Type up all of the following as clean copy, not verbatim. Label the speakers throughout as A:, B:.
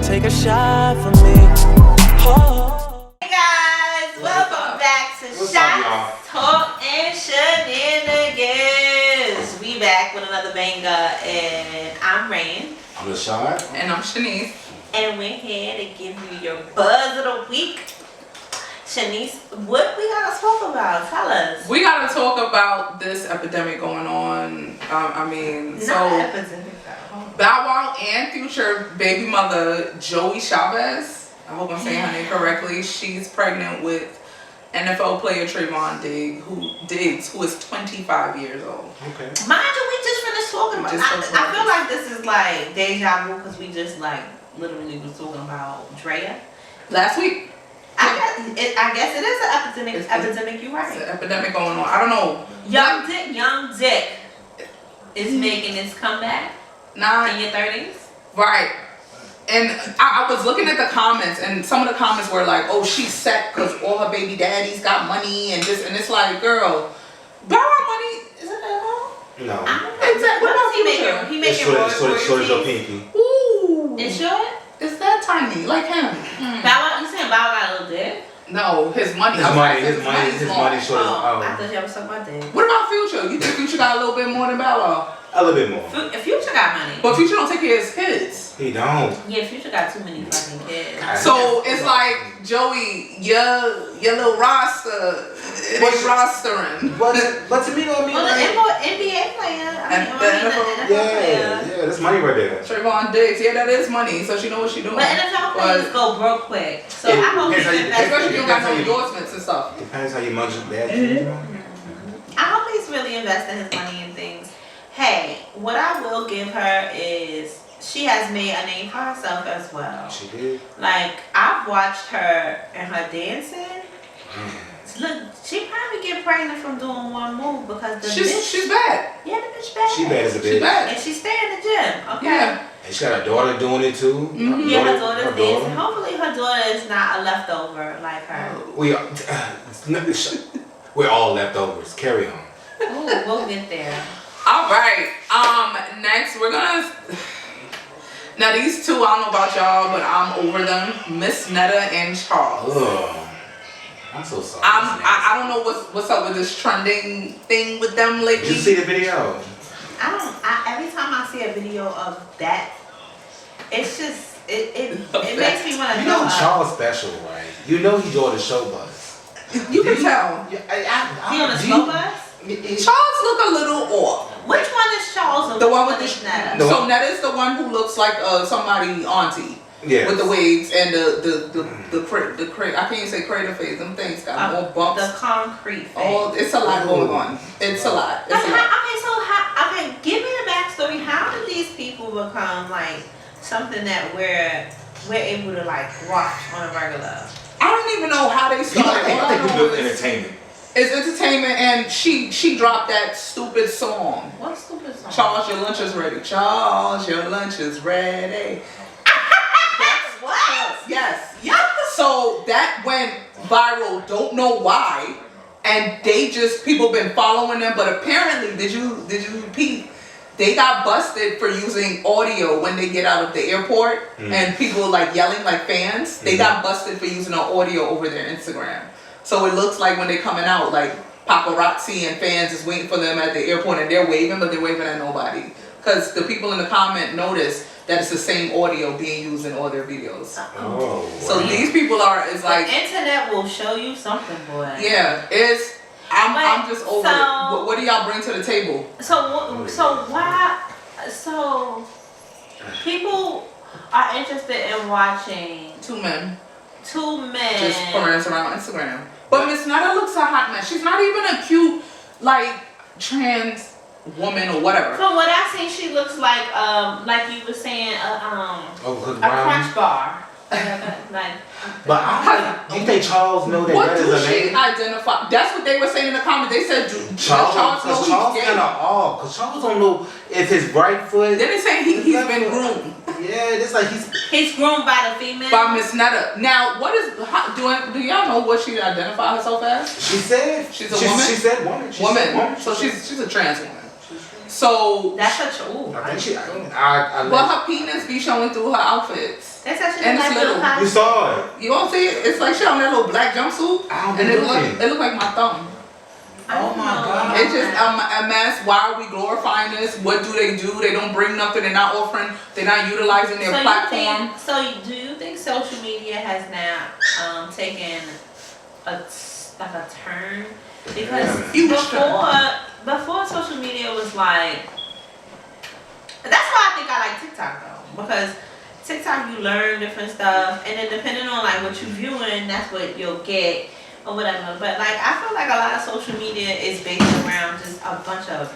A: take a shot for me. Oh.
B: Hey guys, welcome back to Shots, Talk, and Shenanigans. We back with another banger, and I'm Rain.
C: I'm Rashad.
D: And I'm Shanice.
B: And we're here to give you your buzz of the week. Shanice, what we gotta talk about? Tell us.
D: We gotta talk about this epidemic going on. Bow Wow and Future baby mother Joey Chavez, I hope I'm saying her name correctly, she's pregnant with NFL player Trayvon Diggs, who is 25 years old.
C: Okay.
B: Mind you, we just finished talking about. I feel like this is like deja vu because we just like literally was talking about Drea
D: Last week.
B: I guess it is an epidemic. You're right.
D: It's an epidemic going on. I don't know.
B: Young Dick is making his comeback. In your 30s.
D: Right. And I was looking at the comments, and some of the comments were like, "Oh, she's set because all her baby daddies got money and this," and it's like, girl, Bow Wow money is it at all?
C: No.
D: Exactly. What about
B: he making? He making royalties.
C: Short as your pinky.
D: Ooh.
B: It's short.
D: Is that tiny? Like him?
B: Bow Wow, you saying Bow Wow got a little dick?
D: No, his money.
C: His money short as.
B: I thought y'all was talking about dick.
D: What about Future? You think Future got a little bit more than Bow Wow?
C: A little bit more.
B: Future got money.
D: But Future don't take care of his kids.
C: He don't.
B: Yeah, Future got too many fucking kids.
D: So it's like, Joey, your little roster, it ain't rostering.
C: But to me, though, I mean,
B: well, the NBA player.
C: Yeah, that's money right there.
D: Trayvon Diggs, yeah, that is money. So she know what she doing.
B: But NFL players go broke quick. So I hope he's
D: especially if you got no endorsements and stuff.
C: Depends how you munch it bad.
B: I hope he's really investing his money in things. Hey, what I will give her is she has made a name for herself as well.
C: She did.
B: Like, I've watched her and her dancing. Look, she probably get pregnant from doing one move because
D: she's bad.
B: Yeah, the bitch bad.
C: She bad as a bitch.
D: She's bad.
B: And she stay in the gym. Okay.
D: Yeah.
C: And she got her daughter doing it too.
D: Mm-hmm.
B: Yeah, her daughter's dancing. Hopefully her daughter is not a leftover like her.
C: We're all leftovers. Carry on.
B: Ooh, we'll get there.
D: All right. Next we're gonna. Now these two, I don't know about y'all, but I'm over them. Miss Netta and Charles.
C: Ugh. I'm so sorry.
D: I don't know what's up with this trending thing with them lately.
C: Did you see the video?
B: Every time I see a video of that, it's just it makes me want to.
C: You know Charles special, right? You know he joined the show bus.
D: You can tell.
B: He on the show bus?
D: Charles look a little off.
B: Which one is Charles?
D: The one with the
B: Netta.
D: So Netta is the one who looks like somebody auntie.
C: Yeah.
D: With the wigs and the I can't even say crater face. Them things got more bumps.
B: The concrete face.
D: Oh, it's a lot going on. It's a lot.
B: Okay, give me the backstory. How did these people become like something that we're able to like watch on a regular?
D: I don't even know how they started.
C: I think we built entertainment.
D: It's entertainment, and she dropped that stupid song.
B: What stupid song?
D: Charles, your lunch is ready. Charles, your lunch is ready.
B: What?
D: Yes. So that went viral. Don't know why, and people been following them. But apparently, did you repeat? They got busted for using audio when they get out of the airport, and people like yelling like fans. They got busted for using our audio over their Instagram. So it looks like when they're coming out, like paparazzi and fans is waiting for them at the airport, and they're waving, but they're waving at nobody. Because the people in the comment noticed that it's the same audio being used in all their videos.
C: Oh.
D: So these people it's like
B: the internet will show you something, boy.
D: Yeah, I'm just over it. What do y'all bring to the table?
B: So people are interested in watching
D: two men
B: just
D: prance around Instagram. But Miss Netta looks a hot mess. She's not even a cute like trans woman or whatever.
B: From what I've seen, she looks like you were saying a crunch bar.
C: But do you think Charles know that
D: what
C: is a
D: do
C: lady?
D: she identify? That's what they were saying in the comments. They said
C: Charles
D: knows
C: kind
D: he's gay.
C: of off. Because Charles don't know if his right foot.
D: Then they saying he's been groomed.
C: Yeah, it's like
B: he's groomed by the female.
D: By Miss Netta. Now, do y'all know what she identified herself as?
C: She said
D: she's a woman.
C: She said woman.
D: So she's a trans woman. So
B: that's a true.
C: I think
D: but her penis be showing through her outfits.
B: That's actually
D: And
B: like
D: it's
B: Bill
D: little.
B: Cosby.
C: You saw it.
D: You won't see it? It's like she on that little black jumpsuit.
C: I don't
D: And
C: be
D: it
C: looking.
D: look like my thumb.
B: I don't
C: Oh my
B: know.
C: God.
D: It's just a mess. Why are we glorifying this? What do? They don't bring nothing. They're not offering. They're not utilizing their platform.
B: Do you think social media has now taken a turn? Because
D: Huge
B: before social media was like, that's why I think I like TikTok though, because TikTok you learn different stuff, and then depending on like what you're viewing, that's what you'll get or whatever. But like I feel like a lot of social media is based around just a bunch of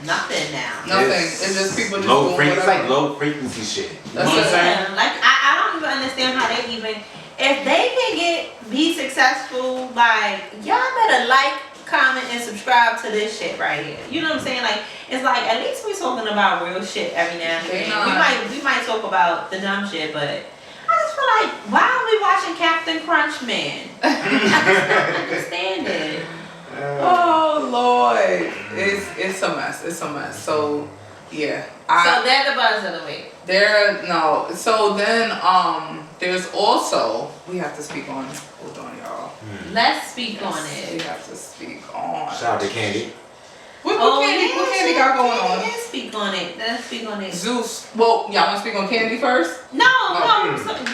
B: nothing now.
D: Nothing. It's just people just
C: Low
D: doing
C: frequency. It's
D: whatever.
C: like low frequency shit. You know
D: That's
C: what I'm saying?
B: Yeah, like I don't even understand how they even, if they can be successful, like y'all better like, comment, and subscribe to this shit right here. You know what I'm saying? Like it's like at least we talking about real shit every now and then. We might talk about the dumb shit, but I just feel like why are we watching Captain Crunch Man? I just don't understand it.
D: Oh Lord, it's a mess. It's a mess. So yeah,
B: So they're the buzz of the week.
D: So then there's also we have to speak on. Hold on, y'all.
B: Let's speak on
D: We
B: it.
D: have to speak on.
C: Shout out to Candy.
D: What Candy got going on?
B: Let's speak on it. Let's speak on it.
D: Zeus. Well, y'all want to speak on Candy first?
B: No.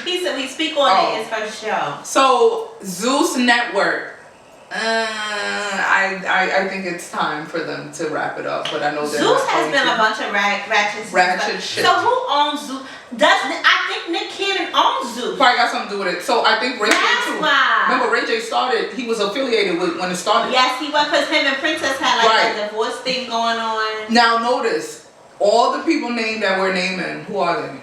B: He said we speak on it. It's her show.
D: So Zeus Network. I think it's time for them to wrap it up, but I know
B: Zeus has been a bunch of ratchet
D: shit.
B: So who owns Zeus? I think Nick Cannon owns Zeus.
D: Probably got something to do with it. So I think Ray J
B: That's
D: too.
B: why.
D: Remember Ray J started. He was affiliated with when it started.
B: Yes, he was, because him and Princess had like
D: Right.
B: a divorce thing going on.
D: Now notice all the people named that we're naming. Who are they?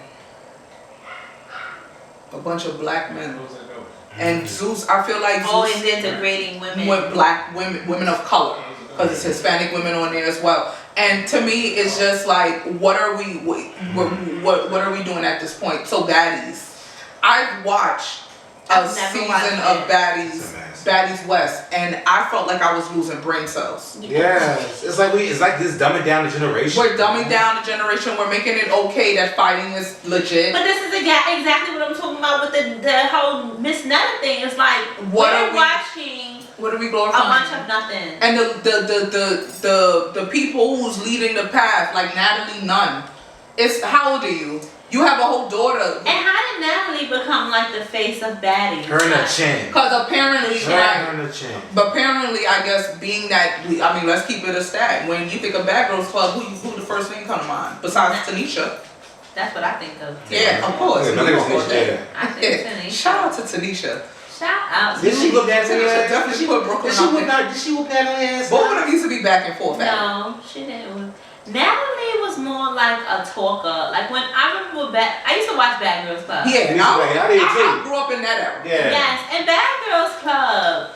D: A bunch of black men. And Zeus, I feel like
B: Always
D: Zeus
B: integrating women.
D: with black women of color, because it's Hispanic women on there as well. And to me, it's just like, what are we doing at this point? So Baddies, I've watched
B: I've
D: a
B: never
D: season
B: watched
D: of
B: it.
D: Baddies West, and I felt like I was losing brain cells.
C: Yes. It's like this dumbing down the generation.
D: We're dumbing down the generation. We're making it okay that fighting is legit.
B: But this is exactly what I'm talking about with the whole Miss Netta thing. It's like
D: What
B: we're
D: are we-
B: watching
D: What are we
B: a
D: glorifying?
B: bunch of nothing.
D: And the people who's leading the path, like Natalie Nunn. It's, how old are you? You have a whole daughter.
B: And how did Natalie become like the face of Baddies?
C: Her and her chin.
D: Because apparently,
C: Her and her chin.
D: but apparently, I guess being that, let's keep it a stat. When you think of Bad Girls Club, who the first name come to mind? Besides Tanisha.
B: That's what I think of.
D: Yeah, of course.
C: Yeah, nothing was
D: Yeah.
B: I think Tanisha.
D: Shout out to Tanisha.
B: Shout out.
C: Did she whip that
D: Tanisha
C: ass?
D: definitely put Brooklyn
C: Did she
D: out
C: whip
D: there.
C: that? Did she whip that ass?
D: Both of them used to be back and forth.
B: No, she didn't. Natalie was more like a talker. Like when I remember I used to watch Bad Girls Club.
D: Yeah,
C: I did too.
D: I grew up in that era.
C: Yeah.
B: Yes, and Bad Girls Club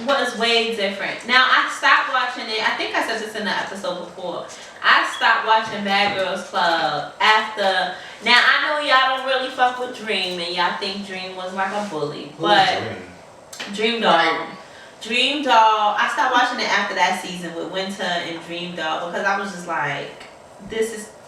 B: was way different. Now I stopped watching it. I think I said this in the episode before. I stopped watching Bad Girls Club after. Now I know y'all don't really fuck with Dream, and y'all think Dream was like a bully, but Dream Doll.
D: Right.
B: Dream Doll. I stopped watching it after that season with Winter and Dream Doll because I was just like,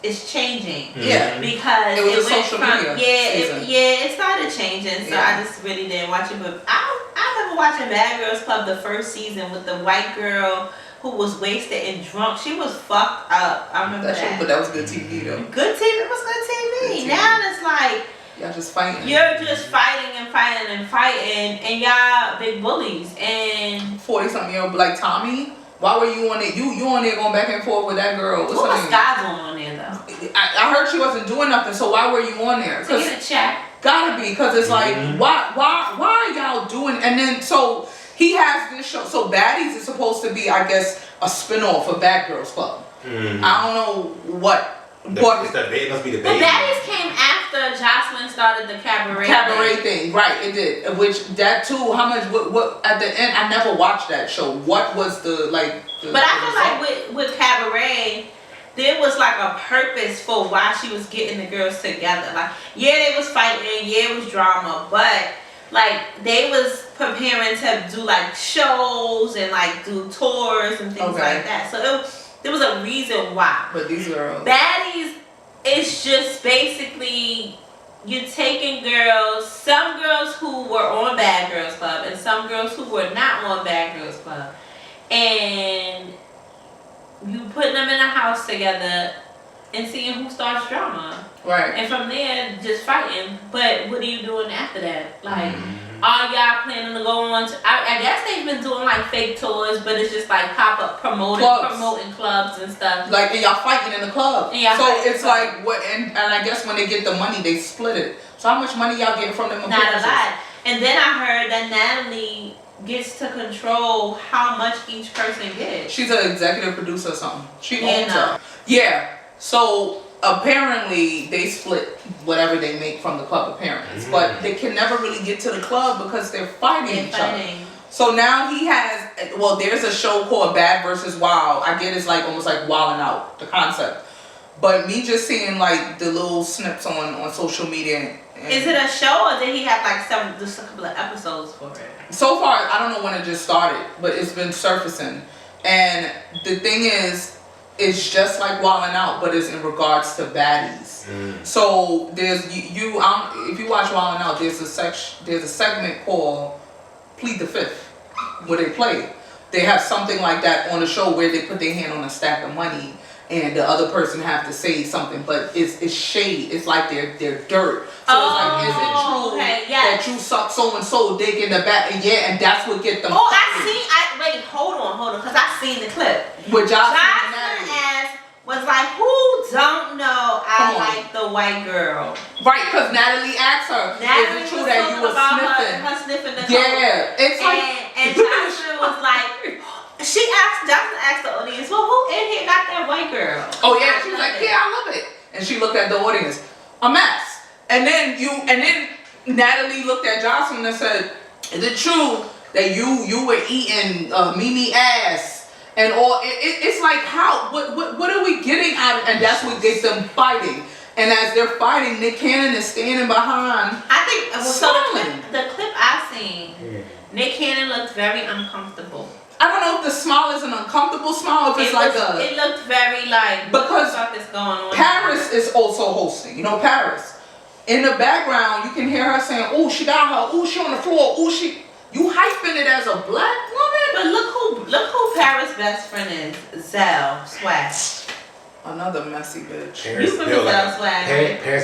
B: it's changing.
D: Yeah.
B: Because
D: It was a
B: went
D: social
B: from,
D: media season.
B: it started changing, so
D: Yeah.
B: I just really didn't watch it. But I remember watching Bad Girls Club the first season with the white girl who was wasted and drunk. She was fucked up. I remember that.
D: But that was good TV though.
B: Good TV. It was good TV.
D: Good TV.
B: Now it's like
D: Y'all just fighting.
B: you're just fighting and fighting and fighting, and y'all big bullies. And
D: 40-something-year-old like Tommy. Why were you on it? You on there going back and forth with that girl? What's
B: what
D: her
B: was
D: name?
B: Sky doing on there though?
D: I heard she wasn't doing nothing. So why were you on there?
B: To get a check.
D: Gotta be, because it's like, why are y'all doing? And then so he has this show. So Baddies is supposed to be, I guess, a spinoff of Bad Girls Club.
C: Mm-hmm.
D: I don't know what.
C: It must be the
B: The
C: baby.
B: Baddies came after Jocelyn started the cabaret
D: thing, right? It did. Which that too. How much? What at the end? I never watched that show. What was the like?
B: But I feel like with cabaret, there was like a purpose for why she was getting the girls together. Like, yeah, they was fighting, yeah, it was drama, but like they was preparing to do like shows and like do tours and things like that. So there was a reason why.
D: But these girls.
B: Baddies is just basically you're taking girls, some girls who were on Bad Girls Club and some girls who were not on Bad Girls Club, and you putting them in a house together and seeing who starts drama.
D: Right.
B: And from there, just fighting. But what are you doing after that? Like, are y'all planning to go on to, I guess they've been doing like fake tours, but it's just like pop-up promoting clubs and stuff.
D: Like, and y'all fighting in the club.
B: And y'all
D: so
B: fighting
D: it's like, what? And I guess when they get the money, they split it. So how much money y'all getting from them?
B: Not a lot. And then I heard that Natalie gets to control how much each person gets.
D: She's an executive producer or something. She
B: Yeah,
D: owns it. Yeah. So apparently they split whatever they make from the club appearance, but they can never really get to the club because they're fighting each other. So now he has, well, there's a show called Bad versus Wild. I get it's like almost like Wildin' Out, the concept. But me just seeing like the little snips on social media.
B: Is it a show or did he have like just a couple of episodes for it?
D: So far, I don't know when it just started, but it's been surfacing. And the thing is, it's just like Wildin' Out, but it's in regards to baddies. So there's if you watch Wildin' Out, there's a segment called Plead the Fifth where they play. They have something like that on the show where they put their hand on a stack of money and the other person have to say something, but it's shade. It's like they're dirt. So it's like, is it true that you suck so and so dick in the back? Yeah, and that's what get them.
B: Oh, wait, hold on, because I seen the clip.
D: With Jocelyn
B: ass was like, who don't know I like the white girl?
D: Right, because Natalie asked her, is it true that you were sniffing?
B: Her sniffing the
D: yeah, it's
B: and Jocelyn was like, Jocelyn asked the audience, well, who in here got that white girl?
D: Oh yeah, she was like, yeah, I love it. And she looked at the audience, a mess. And then Natalie looked at Jocelyn and said, is it true that you were eating Mimi ass? And all it's like what are we getting out of, and that's what gets them fighting. And as they're fighting, Nick Cannon is standing behind.
B: I think the clip I seen, Nick Cannon looked very uncomfortable.
D: I don't know if the smile is an uncomfortable smile, if it's
B: it looked very like
D: because
B: what the fuck is going on.
D: Paris is also hosting. You know Paris. In the background, you can hear her saying, "Oh, she got her. Oh, she on the floor. Oh, she." You hyping it as a black woman?
B: But look who Paris' best friend is. Zell Swag.
D: Another messy bitch.
C: Paris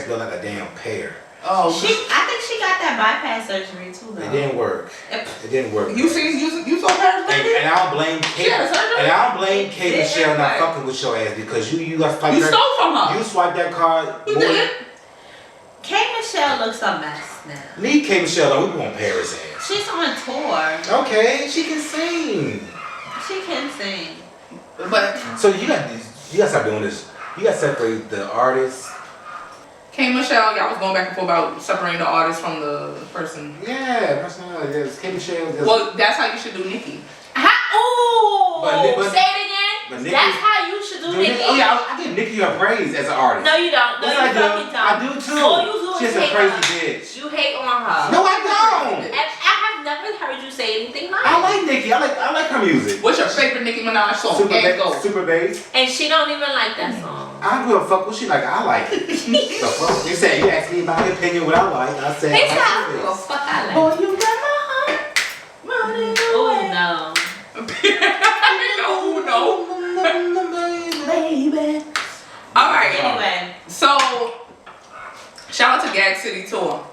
C: built like a damn pear.
D: Oh,
B: I think she got that bypass surgery too, though.
C: It didn't work. It didn't work.
D: You saw Paris baby?
C: And I don't blame Kate. And I don't blame Kate Michelle not fucking with your ass because you got swiped.
D: You stole from her.
C: You swiped that card.
D: You did.
B: Kate Michelle looks a mess now.
C: Leave Kate Michelle alone. We want Paris ass.
B: She's on tour.
C: Okay, she can sing.
B: She can sing.
D: But
C: so you got to stop doing this. You got to separate the artist.
D: Kate Michelle, y'all was going back and forth about separating the artist from the person.
C: Yeah, personality. Yes, Kate Michelle.
D: Well, that's how you should do Nicki.
B: Say it again. That's how you should do Nicki.
C: Oh yeah, I give Nicki her praise as an artist.
B: No, you don't. No,
C: yes,
B: you fucking don't.
C: I do too.
B: All you do
C: She's
B: is
C: a
B: hate
C: crazy
B: on her.
C: bitch.
B: You hate on her.
C: No, I don't.
B: And I have never heard you say anything nice.
C: I like Nicki. I like her music.
D: What's your favorite Nicki Minaj song?
C: Super Bass.
B: And she don't even like that song.
C: I don't give a fuck what she like. I like it. The fuck? You said you asked me my opinion what I like. I said
B: I don't give a fuck. I like.
C: Oh, you got my heart running away.
B: No.
C: Baby.
D: All right.
B: Anyway,
D: so shout out to Gag City Tour.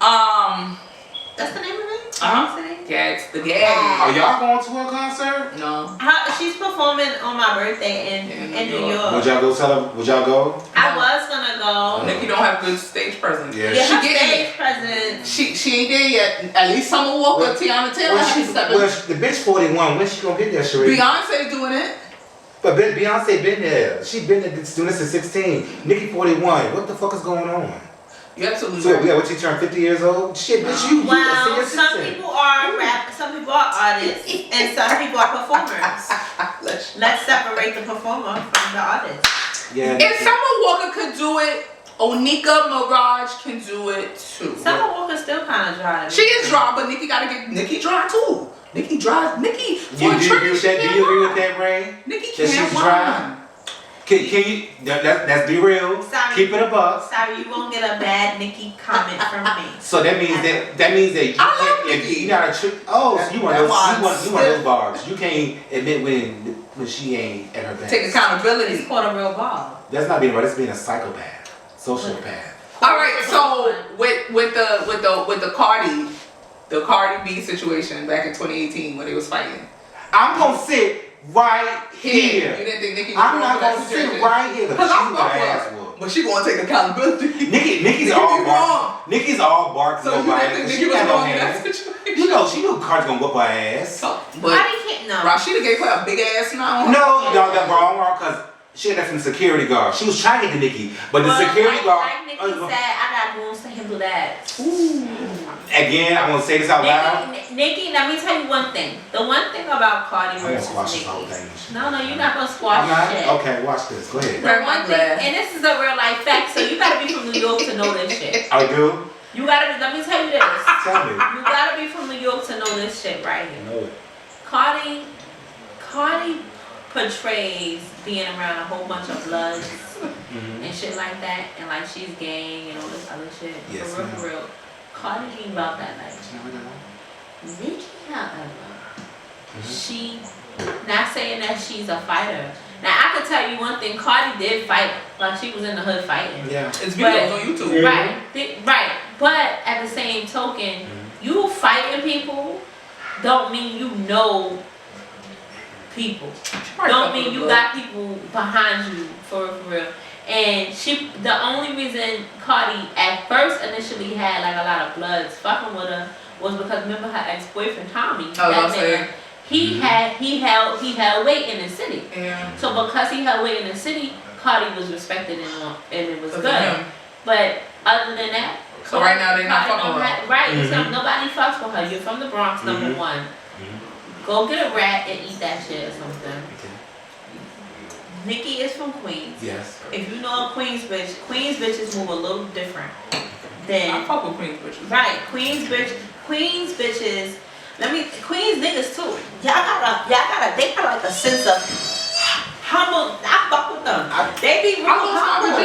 B: that's the name of it.
D: Gags, the Gag.
C: Are y'all going to a concert?
D: No.
B: She's performing on my birthday in New York.
C: Would y'all go? Would y'all go?
B: I was gonna go.
D: Nicki don't have good stage presence.
C: Yeah,
B: Yeah, her
D: she
B: stage presence.
D: She ain't there yet. At least Summer Walker, Tiana Taylor.
C: The bitch 41. When she gonna get there, Sheree?
D: Beyonce doing it.
C: But Beyonce been there. She been there doing this at 16. Nicki 41. What the fuck is going on?
D: You absolutely
C: So
D: right.
C: yeah, what she turned 50 years old? Shit, bitch, you
B: Well, some people are rap, some people are artists, and some people are performers. Let's separate the performer from the artist.
C: Yeah.
D: If Summer Walker could do it, Onika Mirage can do it too.
B: Summer Walker's still kind of dry.
D: She is dry, but Nicki gotta get Nicki dry too. Nicki dry. Nicki.
C: Do you agree with that, Ray?
D: Nicki
C: That
D: can't
C: she's dry? Can you, let's be real.
B: Sorry.
C: Keep it a buck.
B: Sorry, you won't get a bad Nikki comment from me.
C: So that means that you can't, if you not a trick. Oh, so you want those bars. You can't admit when she ain't at her best.
D: Take accountability.
B: It's called a real ball.
C: That's not being right. That's being a psychopath, sociopath.
D: All right, so with the Cardi B situation back in 2018 when they was fighting.
C: I'm gonna sit right here.
D: You didn't think Nicki was
C: I'm not gonna sit right here because she's gonna ass whoop.
D: But she gonna take accountability.
C: Nikki's all bark. Nikki's all bark.
D: So you didn't think Nicki was wrong in that situation?
C: You know Cardi's gonna whoop her ass.
D: But Rashida gave her a big ass now.
C: No, that wrong, because she had that from the security guard. She was trying to get to Nikki, but the security guard.
B: Like Nikki said, I got moves to handle that.
C: Again, I'm gonna say this out loud.
B: Nikki, let me tell you one thing. The one thing about Cardi versus Nikki. No, you're not gonna squash shit.
C: Okay, watch this. Go ahead.
B: The one thing, and this is a real life fact, so you gotta be from New York to know this shit.
C: I do?
B: You gotta be, let me tell you this.
C: Tell me.
B: You gotta be from New York to know this shit right here.
C: I know it.
B: Cardi portrays being around a whole bunch of bloods and shit like that, and like she's gang and all this other shit.
C: Yes,
B: for real. Cardi ain't about that life. Nicki, however, she not saying that she's a fighter. Now I could tell you one thing: Cardi did fight, like she was in the hood fighting.
C: Yeah,
D: it's videos on YouTube.
B: Right. But at the same token, you fighting people don't mean you know people. Don't mean you got people behind you for real. And the only reason Cardi at first initially had like a lot of bloods fucking with her was because remember her ex-boyfriend Tommy. He held weight in the city.
D: Yeah.
B: So because he held weight in the city, Cardi was respected and it was good. But other than that,
D: so right now they're not fucking with her.
B: Right, so nobody fucks with her. You're from the Bronx, number one. Go get a rat and eat that shit or something. Nikki is from Queens.
C: Yes.
B: If you know a Queens bitches move a little different than.
D: I fuck with Queens bitches.
B: Right, Queens bitches. Queens niggas too. They got like a sense of humble. I fuck with them. They be real humble.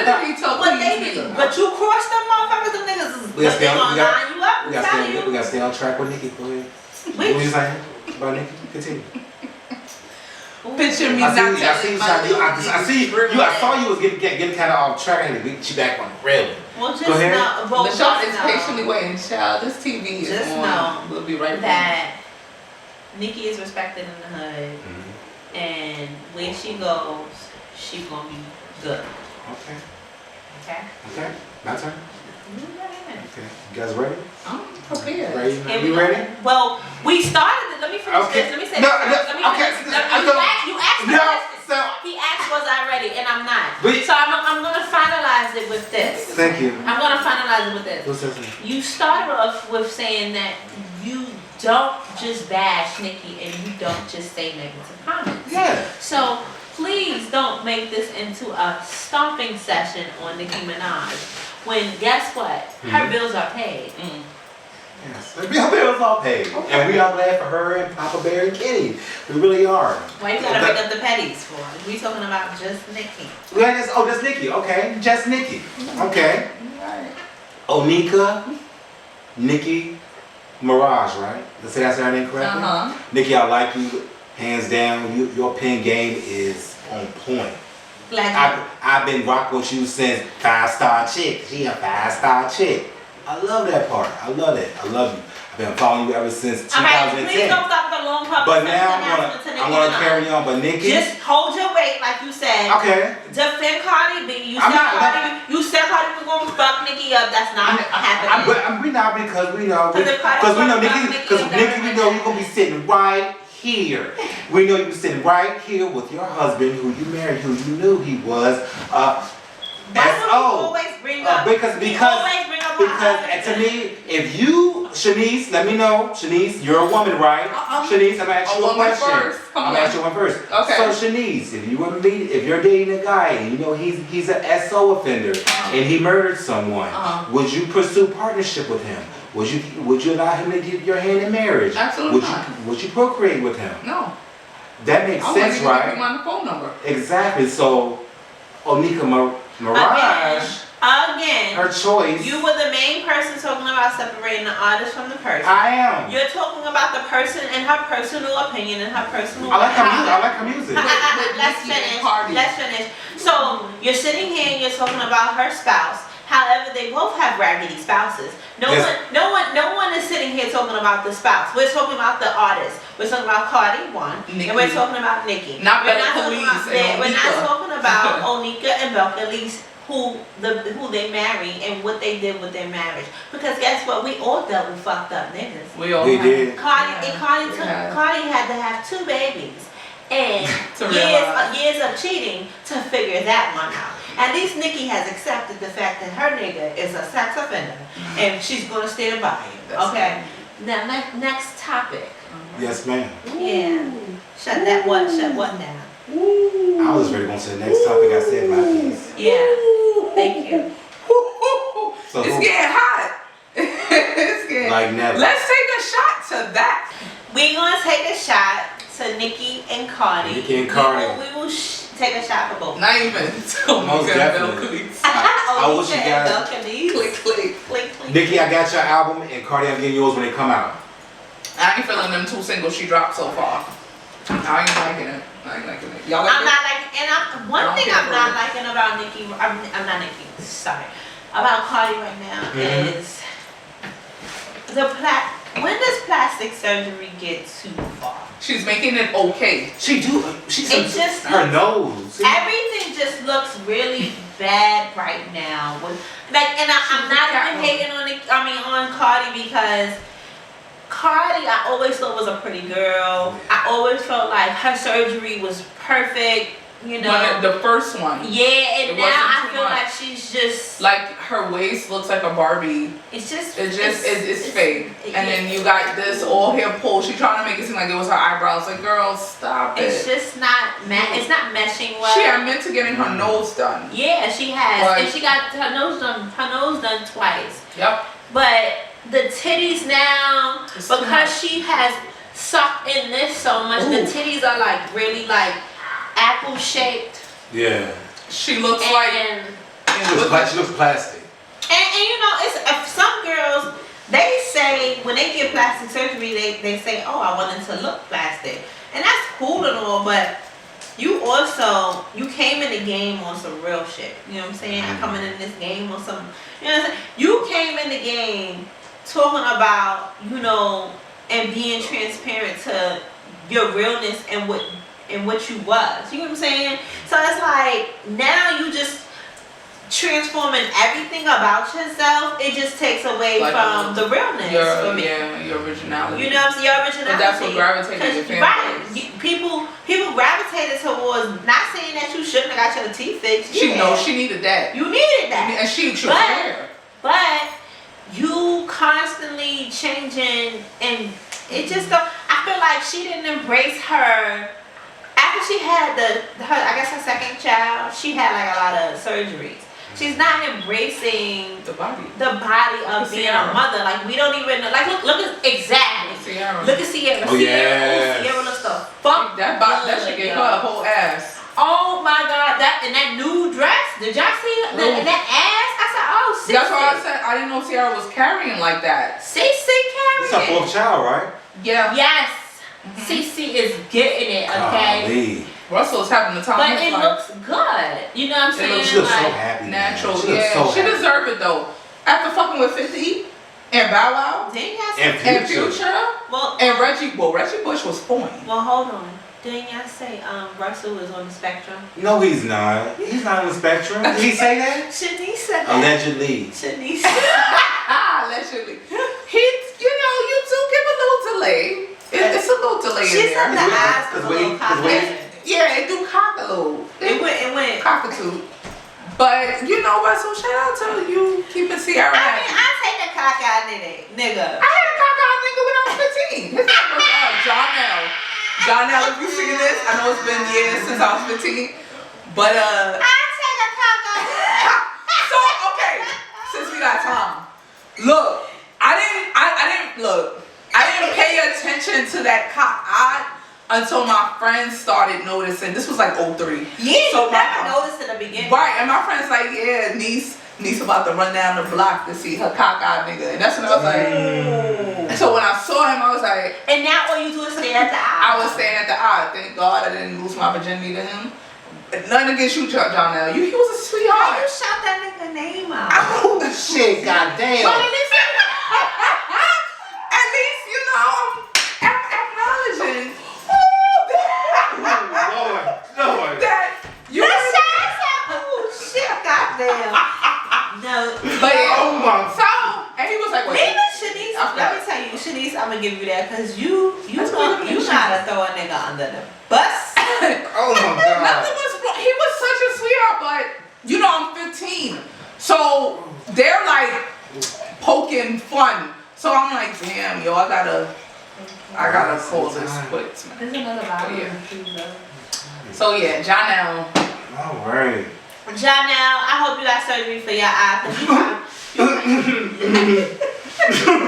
B: But you cross them motherfuckers, them niggas is they gonna line you up.
C: We gotta stay on track with Nikki. Go ahead. What were you saying about Nikki? Continue.
D: Picture me
C: I saw you was getting kind of off track. I had to get you back on the rail.
B: Well, just
C: go ahead.
D: LaShawn is patiently waiting. Child, this TV is
B: just
D: on.
B: Know
D: we'll be right
B: back. Nikki is respected in the hood, and where she goes, she gonna be good.
C: Okay. My turn. Okay. You guys ready?
D: I'm prepared.
C: Ready? You ready?
B: Well, we started. Let me finish this. Let me say You asked me. He asked, was I ready? And I'm not. So I'm going to finalize it with this.
C: Thank you.
B: I'm going to finalize it with this.
C: What's this?
B: You started off with saying that you don't just bash Nikki and you don't just say negative comments.
C: Yeah.
B: So please don't make this into a stomping session on Nicki Minaj. When guess what? Her bills are paid.
C: Yes, her bills are paid, and we are glad for her and Papa Bear and Kitty. We really are.
B: Why you gotta bring up the petties for? We talking about just Nikki.
C: Just Nikki. Okay, just Nikki. Okay. Onika, Nikki, Mirage, right? Let's say that's her name correctly. Nikki, I like you, hands down. Your pen game is on point. I've been rocking with you since 5-star chick. She a 5-star chick. I love that part. I love it. I love you. I've been following you ever since 2010.
B: Alright, please don't stop the long public.
C: But now I'm gonna carry on. But Nikki,
B: just hold your weight, like you said.
C: Okay.
B: Defend Cardi B. You said Cardi was gonna fuck Nikki up. That's not happening.
C: We not because we know Nikki. Because Nikki, we know you're gonna be sitting right here. We know you were sitting right here with your husband, who you married, who you knew he was S.O. Because to me, if you, Shanice, let me know. Shanice, you're a woman, right? Shanice, I'm gonna ask you a question. I'm gonna ask you one first.
D: Okay.
C: So Shanice, if you're dating a guy and you know he's an S.O. offender and he murdered someone, would you pursue partnership with him? Would you allow him to give your hand in marriage?
D: Absolutely not.
C: Would you procreate with him?
D: No.
C: That makes sense, right?
D: I want to phone number.
C: Exactly. So Onika Mirage,
B: Again,
C: her choice.
B: you were the main person talking about separating the artist from the person.
C: I am.
B: You're talking about the person and her personal opinion and her personal.
C: I like her music.
B: Let's finish. So you're sitting here and you're talking about her spouse. However, they both have raggedy spouses. No one is sitting here talking about the spouse. We're talking about the artist. We're talking about Cardi, one,
D: Nicki.
B: and we're talking about Nicki.
D: Not
B: we're
D: Bella
B: not
D: Police
B: talking
D: and
B: about, we're not
D: Onika.
B: talking about Onika and Belka Elise, who they married and what they did with their marriage. Because guess what? We all dealt with fucked up niggas.
D: We all
C: did.
B: Cardi had to have 2 babies and years of cheating to figure that one out. At least Nicki has accepted the fact that her nigga is a sex offender and she's gonna stand by him. Okay. Now next topic.
C: Yes, ma'am.
B: Yeah. Shut what down?
C: I was ready to go to the next topic. I said my piece.
B: Yeah. Thank you.
C: So
D: it's getting hot. It's getting
C: like never.
D: Let's take a shot to that.
B: We're gonna take a shot to Nicki and Cardi.
C: Nicki and Cardi.
B: We will take a shot for both.
D: Not even.
C: Most definitely. I wish you guys.
B: Click.
C: Nicki, I got your album, and Cardi, I'm getting yours when they come out.
D: I ain't feeling them 2 singles she dropped so far. I ain't liking it. Y'all like
B: I'm
D: it?
B: not like, and one thing I'm not liking about Nicki, I'm not Nicki, sorry, about Cardi right now is when does plastic surgery get too far?
D: She's making it okay.
C: She's her nose.
B: Everything just looks really bad right now. I'm not even hating on Cardi because Cardi, I always thought was a pretty girl. I always felt like her surgery was perfect. You know,
D: the first one.
B: Yeah, and now I feel like she's just
D: like her waist looks like a Barbie.
B: It's
D: fake. And then you got this all hair pull. She's trying to make it seem like it was her eyebrows. Like, girl, stop it.
B: It's just not. It's not meshing well.
D: She admitted to getting her nose done.
B: Yeah, she has, and she got her nose done twice.
D: Yep.
B: But the titties now, because she has sucked in this so much, the titties are like really like apple shaped.
C: Yeah.
D: She looks
C: she looks plastic.
B: And you know, it's some girls, they say when they get plastic surgery, they say, oh, I want it to look plastic, and that's cool and all, but you came in the game on some real shit. You know what I'm saying? I'm coming in this game on some, you know what I'm saying? You came in the game talking about, you know, and being transparent to your realness and what you was. You know what I'm saying? So it's like now you just transforming everything about yourself. It just takes away from the realness for me.
D: Yeah, your originality.
B: You know what I'm saying? Your originality.
D: But that's what gravitated your fan
B: base. People gravitated towards, not saying that you shouldn't have got your teeth fixed.
D: She knows she needed that.
B: You needed that.
D: And she was there.
B: But you constantly changing, and it just don't. I feel like she didn't embrace her. After she had her second child, she had like a lot of surgeries. She's not embracing
D: the body
B: of being a mother. Like, we don't even know. Like, look at exactly.
D: Sierra.
B: Look at Sierra.
C: Oh, yeah.
B: Sierra looks the fuck.
D: That shit gave her a whole ass.
B: Oh my God! That new dress. Did y'all see it? And that ass? I said, oh, Cece.
D: That's why I said I didn't know Sierra was carrying like that.
B: Cece carrying.
C: It's her 4th child, right?
B: Yeah. Yes. Cece is getting it. Okay.
C: Golly.
D: Russell's having the time.
B: But it looks good. You know what I'm saying?
C: She looks so happy.
D: Natural.
C: She
D: deserved it though. After fucking with 50 and Bow Wow
C: and Future.
B: Well,
D: and Reggie. Well, Reggie Bush was fine.
B: Well, hold on. Didn't y'all say Russell is on the spectrum?
C: No, he's not. He's not on the spectrum. Did he say that?
B: Shanice said that.
C: Allegedly.
B: Shanice.
D: Allegedly. You do give a little delay. It's a little delay
B: She
D: in there.
B: said the eyes was a little cockeyed.
D: Yeah, it do cock a little.
B: It went
D: cockatoo. But you know what? So shout out to you keeping Sierra happy.
B: I take a cockeyed nigga.
D: I had a cockeyed nigga when I was 15. His name was John L. John L, if you see this, I know it's been years since I was 15, but
B: I take a cockeyed.
D: So okay, since we got time, look, I didn't pay attention to that cock. until my friends started noticing. This was like 03.
B: Yeah,
D: so
B: you never noticed in the beginning.
D: Right, and my friends like, yeah, niece about to run down the block to see her cockeyed nigga. And that's when I was like, and so when I saw him, I was like,
B: and now all you do is stare at the eye.
D: I was staring at the eye. Thank God I didn't lose my virginity to him. Nothing against you, John L. He was a sweetheart.
B: How you shout that nigga name out?
C: Oh shit, goddamn.
B: But at least
D: you know, I'm acknowledging.
C: Lord.
D: That you
B: oh shit, goddamn. No.
D: But yeah.
C: Oh my.
D: So, and he was like, wait.
B: Even Shanice, let me tell you, Shanice, I'm gonna give you that because you know how to throw a nigga under the bus.
C: Oh my God.
D: Nothing was wrong. He was such a sweetheart, but you know, I'm 15. So they're like poking fun. So I'm like, damn, yo, I gotta pull this quick.
B: There's another bottle.
D: Yeah. So yeah, Janelle.
C: All right.
B: Janelle, I hope you got surgery for your eye.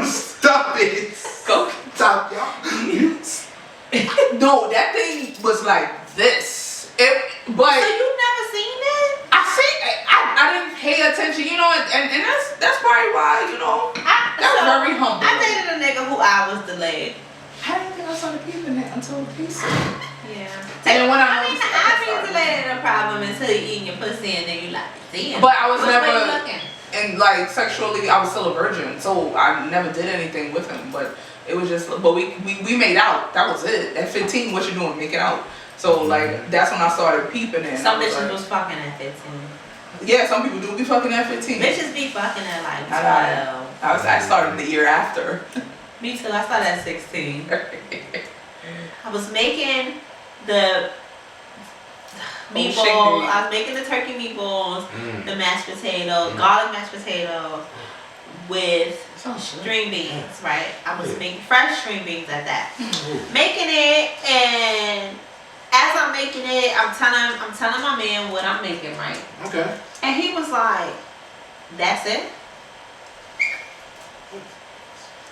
C: Stop it.
D: Go.
C: Stop, y'all.
D: No, that thing was like this. But
B: so you never seen it?
D: I didn't pay attention, you know, and that's probably why, you know, that was very humble.
B: I dated a nigga who eye was delayed.
D: I didn't think I saw the peep in it until the piece.
B: Yeah.
D: And when
B: I mean, the eye being delayed ain't a problem until you eating your pussy and then you like, damn.
D: But I was
B: which way you
D: never,
B: looking?
D: and like sexually, I was still a virgin, so I never did anything with him. But it was just, but we made out. That was it. At 15, what you doing? Making out. So like that's when I started peeping in.
B: Some bitches was fucking at 15.
D: Yeah, some people do be fucking at 15.
B: Bitches be fucking at like 12.
D: I started the year after.
B: Me too. I started at 16. I was making the meatballs. I was making the turkey meatballs, the mashed potato, garlic mashed potato with string beans, right? I was making fresh string beans at that. Making it, and as I'm making it, I'm telling my man what I'm making, right?
C: Okay.
B: And he was like, "That's it?"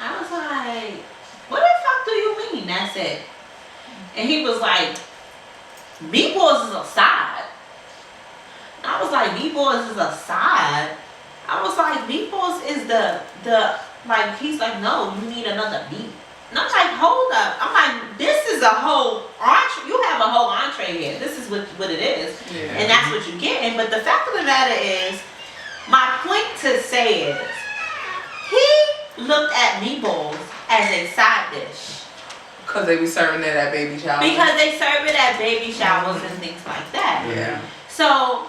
B: I was like, "What the fuck do you mean, that's it?" And he was like, "Meatballs is a side." And I was like, "Meatballs is a side?" I was like, "Meatballs is the like." He's like, "No, you need another meat." And I'm like, "Hold up." I'm like, "This is a whole entree. You have a whole entree here. This is what it is."
D: Yeah.
B: And that's what you're getting. But the fact of the matter is, my point to say is, he looked at meatballs as a side dish.
D: Because they be serving it at baby showers.
B: Because they serve it at baby showers and things like that.
D: Yeah.
B: So,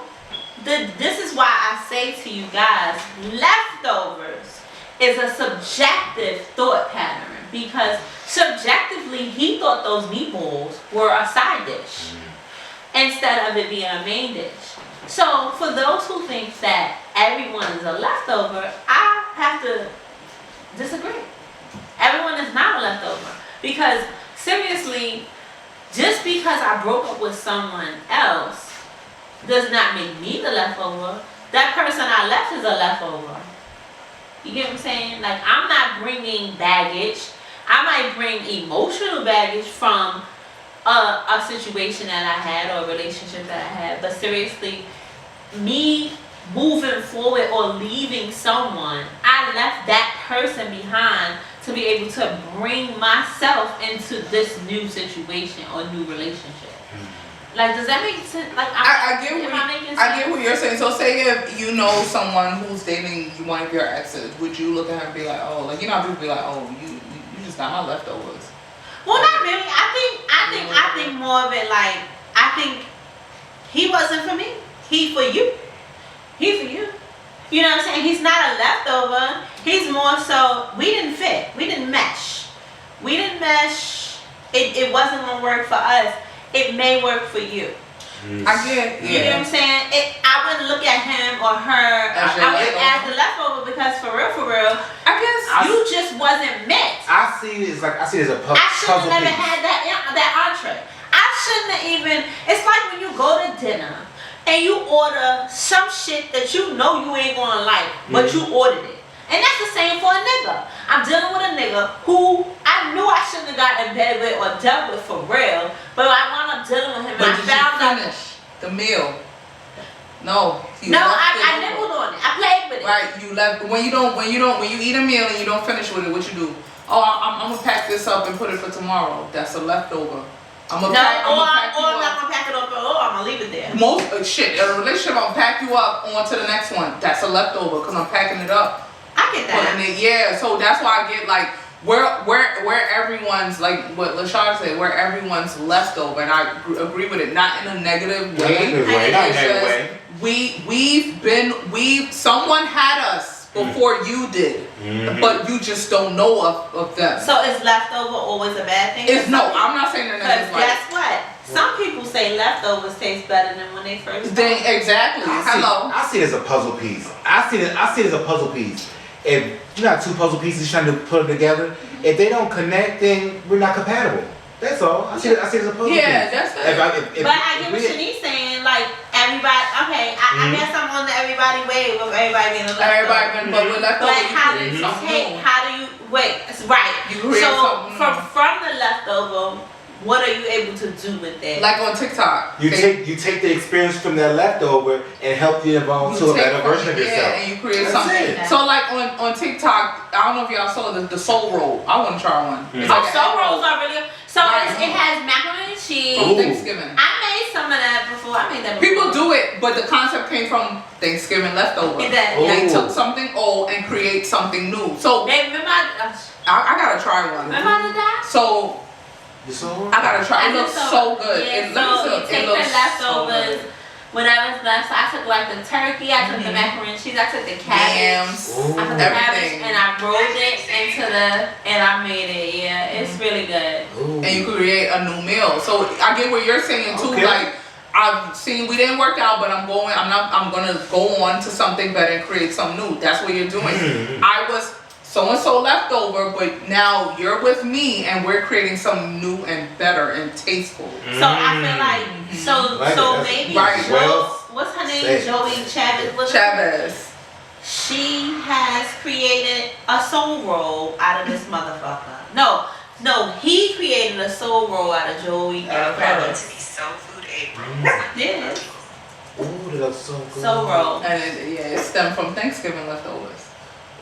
B: this is why I say to you guys, leftovers is a subjective thought pattern. Because subjectively, he thought those meatballs were a side dish instead of it being a main dish. So, for those who think that everyone is a leftover, I have to disagree. Everyone is not a leftover. Because, seriously, just because I broke up with someone else does not make me the leftover. That person I left is a leftover. You get what I'm saying? Like, I'm not bringing baggage. I might bring emotional baggage from a situation that I had or a relationship that I had. But seriously, me moving forward or leaving someone, I left that person behind to be able to bring myself into this new situation or new relationship. Like, does that make sense? Like,
D: I get what you're saying. So say if you know someone who's dating one of your exes, would you look at her and be like, oh, like, you know, people be like, oh, you just got my leftovers.
B: Well, not really. I think more of it like, I think he wasn't for me. He for you. He for you. You know what I'm saying? He's not a leftover. He's more so, we didn't fit. We didn't mesh. It wasn't gonna work for us. It may work for you.
D: I get,
B: You know what I'm saying? I wouldn't look at him or her as the leftover because for real,
D: I guess
B: you just wasn't meant.
C: I see it as a puzzle.
B: I should have never had that entree. I shouldn't have even. It's like when you go to dinner and you order some shit that you know you ain't gonna like, but you ordered it. And that's the same for a nigga. I'm dealing with a nigga who I I knew I shouldn't have got in bed with or dealt with for real, but I wound up dealing with him.
D: But
B: and
D: did
B: I found
D: you
B: out.
D: finish the meal? No.
B: No, I nibbled on it. I played with it.
D: Right, you left when you eat a meal and you don't finish with it. What you do? Oh, I'm gonna pack this up and put it for tomorrow. That's a leftover. I'm
B: I'm
D: gonna pack
B: not
D: you
B: gonna pack it up. I'm gonna leave it there.
D: Most shit, a relationship, I'm gonna pack you up on to the next one. That's a leftover because I'm packing it up.
B: I get that.
D: Putting it, yeah. So that's why I get like where everyone's like what LaShawn said, where everyone's leftover, and I agree with it. Not in a negative way.
C: Not in a negative way.
D: Someone had us before you did, but you just don't know of them.
B: So is leftover always a bad thing?
D: I'm not saying they're
B: Because
D: negative.
B: guess what? Some people say leftovers taste better than when they first.
D: Exactly.
C: I see it as a puzzle piece. I see it as a puzzle piece. If you're not two puzzle pieces trying to put them together, if they don't connect, then we're not compatible. That's all. I see it as a puzzle piece.
D: Yeah, that's it.
B: But I get what Shanice's saying. Like everybody, okay, I guess I'm on the everybody wave of everybody being a leftover.
D: But we're leftover.
B: But how do you take? How do you wait? Right.
D: You create
B: So
D: something
B: from the leftover, what are you able to do with it?
D: like on TikTok.
C: You take the experience from that leftover and help you evolve to a better version of yourself.
D: Yeah, and you create
C: That's
D: something.
C: it.
D: So like on TikTok, I don't know if y'all saw the soul roll. I want to try one. It's like
B: soul rolls are really. So
D: Right.
B: it has macaroni and cheese.
D: from Thanksgiving.
B: I made some of that before. I made that before.
D: People do it, but the concept came from Thanksgiving leftover.
B: It does,
D: They
C: yeah.
D: took something old and create something new. So
B: They remember
D: I gotta try one.
B: remember that?
D: So
C: You saw?
D: I gotta try. It
B: I
D: looks
B: just
D: so good.
B: Yeah,
D: It
B: so
D: looks
B: you take
D: it looks
B: the leftovers,
D: so good.
B: whatever's left. So I took like the turkey, I took the macaroni and cheese, I took the cabbage.
D: Yams,
C: Ooh.
B: I took the cabbage
D: everything.
B: and I rolled it and I made it. Yeah, it's really good.
C: Ooh.
D: And you create a new meal. So I get what you're saying too.
C: Okay.
D: Like I've seen we didn't work out, but I'm gonna go on to something better and create something new. That's what you're doing. I was so and so leftover, but now you're with me and we're creating something new and better and tasteful.
B: So I feel like so
C: Like it.
B: maybe
D: Right.
B: what's her name?
C: Say it.
B: Joey Chavez.
D: Chavez.
B: She has created a soul roll out of this motherfucker. No, he created a soul roll out of Joey Chavez.
E: Soul Food April.
B: Yeah,
C: Ooh, that looks so good.
B: soul roll.
D: And it stemmed from Thanksgiving leftovers.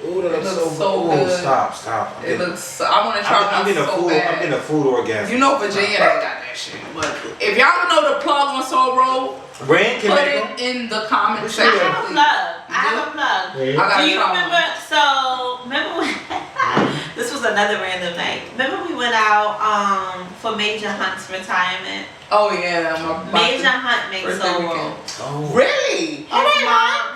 C: Ooh, that looks
D: looks
C: so
D: so
C: good.
D: good.
C: Ooh, stop.
D: It looks. I want to try
C: I'm
D: one
C: getting a
D: so
C: food.
D: bad.
C: I'm getting a food orgasm.
D: You know Virginia ain't got that shit. But if y'all know the plug on Soul Roll,
C: Rand can
D: put
C: make
D: it in the comment
B: I
D: section.
B: have a
D: please.
B: plug. I have a plug.
D: I gotta
B: Do you
D: try
B: remember?
D: one.
B: So remember when this was another random night. Remember we went out for Major Hunt's retirement.
D: Oh yeah,
B: Major Hunt makes
D: birthday
B: soul
D: weekend.
B: roll.
C: Oh.
D: Really?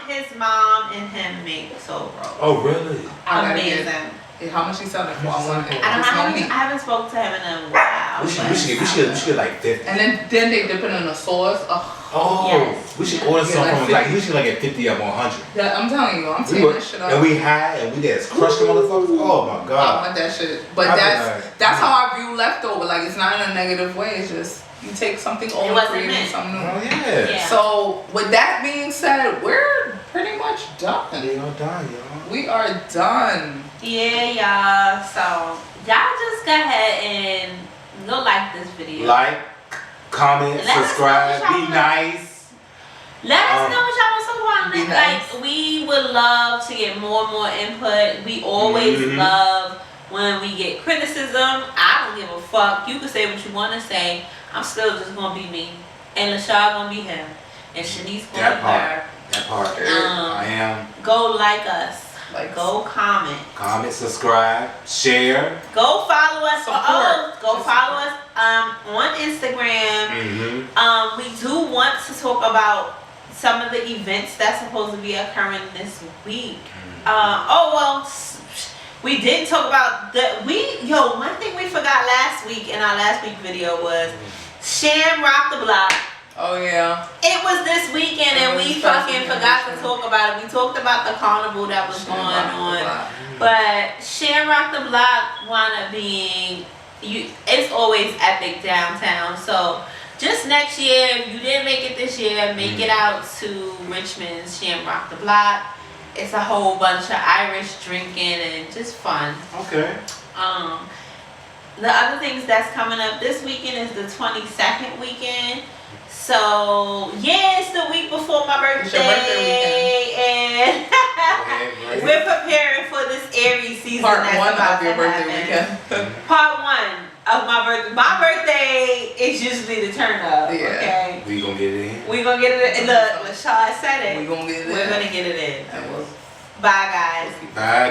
B: His mom and him make soul roll.
C: Oh, really?
D: I gotta get-
B: Amazing.
D: How much he selling for? I want it.
B: I don't know.
D: Just
B: I
D: no meat.
B: haven't spoken to him in a while.
C: We should get like 50.
D: And then they dip it in the sauce.
C: Oh,
B: Yes.
C: we should order
D: Yeah,
C: some
D: like
C: from
D: 50.
C: like we should like get 50 up on 100.
D: Yeah, I'm telling you, I'm
C: We
D: taking
C: were,
D: this shit up.
C: and we high and we just crushed the motherfuckers. Oh my
D: I
C: god.
D: want that shit. But
C: I
D: that's how I view leftover. Like it's not in a negative way. It's just you take something old and
B: wasn't
D: create
B: meant.
D: something new.
C: Oh yeah.
B: Yeah.
D: So with that being said, we're pretty much done.
C: They all die, y'all.
D: We are done.
B: Yeah, y'all. So y'all just go ahead and go like this video.
C: Like, comment,
B: Let us know
C: subscribe,
B: what y'all
C: be
B: want.
C: nice.
B: Let us know what y'all want to talk about.
D: Be
B: Like
D: nice.
B: we would love to get more and more input. We always love when we get criticism. I don't give a fuck. You can say what you want to say. I'm still just gonna be me, and LaShawn gonna be him, and Shanice gonna be her.
C: That part. I am.
B: Go like us.
D: Like
B: Go comment.
C: Comment, subscribe, share.
B: Go follow us.
D: Support.
B: Go follow us on Instagram.
C: Mm-hmm.
B: We do want to talk about some of the events that's supposed to be occurring this week. We did talk about one thing we forgot last week in our last week video was Sham Rock the Block.
D: Oh yeah.
B: It was this weekend and we fucking forgot to talk about it. We talked about the carnival that was going on. But Shamrock the Block wound up being, it's always epic downtown. So just next year, if you didn't make it this year, make it out to Richmond's Shamrock the Block. It's a whole bunch of Irish drinking and just fun.
C: Okay.
B: the other things that's coming up this weekend is the 22nd weekend. So yeah, it's the week before my birthday,
D: It's your birthday
B: and we're preparing for this Aries season.
D: Part
B: that's
D: one
B: about
D: of your
B: to
D: birthday
B: happen.
D: weekend.
B: Part one of my birthday. My birthday is usually the turn up.
D: Yeah.
B: Okay.
C: We gonna get it in.
B: We gonna get it in. Look, Lashad said it.
D: We gonna get it
B: We're
D: in.
B: gonna get it in.
D: And we'll
B: Bye guys.
C: Bye.